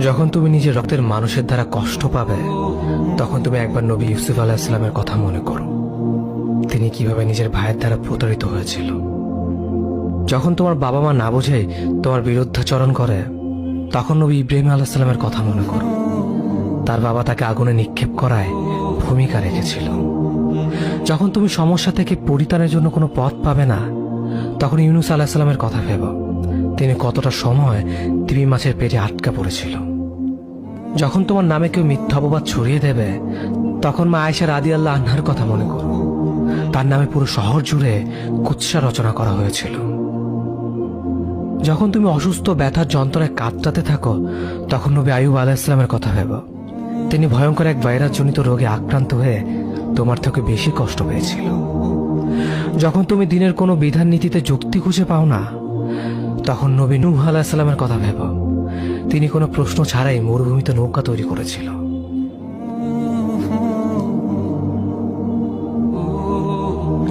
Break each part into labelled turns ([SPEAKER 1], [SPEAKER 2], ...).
[SPEAKER 1] যখন তুমি নিজের রক্তের মানুষের দ্বারা কষ্ট পাবে, তখন তুমি একবার নবী ইউসুফ আলাইহিস সালামের কথা মনে করো। তিনি কিভাবে নিজের ভাইয়ের দ্বারা প্রতারিত হয়েছিল। যখন তোমার বাবা মা না বুঝেই তোমার বিরুদ্ধাচরণ করে, তখন নবী ইব্রাহিম আলাইহিস সালামের কথা মনে করো। তার বাবা তাকে আগুনে নিক্ষেপ করায় ভূমিকা রেখেছিল। যখন তুমি সমস্যা থেকে পরিত্রাণের জন্য কোনো পথ পাবে না, তখন ইউনুস আলাইহিস সালামের কথা ভেবো। তিনি কতটা সময় তিমি মাছের পেটে আটকা পড়েছিল। যখন তোমার নামে কেউ মিথ্যা অপবাদ ছড়িয়ে দেবে, তখন মা আয়েশা রাদিয়াল্লাহু আনহার কথা মনে করো। তার নামে পুরো শহর জুড়ে কুৎসা রচনা করা হয়েছিল। যখন তুমি অসুস্থ ব্যথার যন্ত্রণায় কাতরাতে থাকো, তখন নবী আইয়ুব আলাইহিস সালামের কথা ভেবো। তিনি ভয়ঙ্কর এক ভাইরাসজনিত রোগে আক্রান্ত হয়ে তোমার থেকে বেশি কষ্ট পেয়েছিল। যখন তুমি দিনের কোনো বিধান নীতিতে যুক্তি খুঁজে পাও না, তখন নবী নূহ আলাইহিস সালামের কথা ভেবো। তিনি কোনো প্রশ্ন ছাড়াই মরুভূমিতে নৌকা তৈরি করেছিল।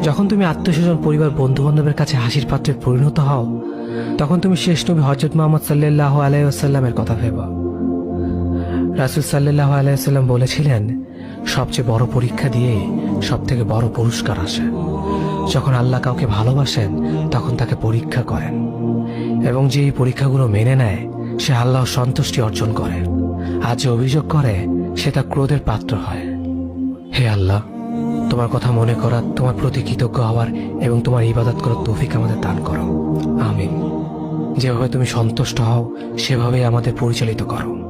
[SPEAKER 1] যখন তুমি আত্মীয়স্বজন, পরিবার, বন্ধু বান্ধবের কাছে হাসির পাত্রে পরিণত হও, তখন তুমি শেষ নবী হযরত মুহাম্মদ সাল্লাল্লাহু আলাইহি ওয়াসাল্লামের কথা ভেবো। রাসূল সাল্লাল্লাহু আলাইহি ওয়াসাল্লাম বলেছিলেন, সবচেয়ে বড় পরীক্ষা দিয়েই সব থেকে বড় পুরস্কার আসে। যখন আল্লাহ কাউকে ভালোবাসেন, তখন তাকে পরীক্ষা করেন, এবং যে এই পরীক্ষাগুলো মেনে নেয়, সে আল্লাহর সন্তুষ্টি অর্জন করে। আর যে অভিযোগ করে, সে তার ক্রোধের পাত্র হয়। হে আল্লাহ, তোমার কথা মনে করা, তোমার প্রতি কৃতজ্ঞ হওয়ার এবং তোমার ইবাদত করার তৌফিক আমাদের দান করো। আমিন। যেভাবে তুমি সন্তুষ্ট হও, সেভাবেই আমাদের পরিচালিত করো।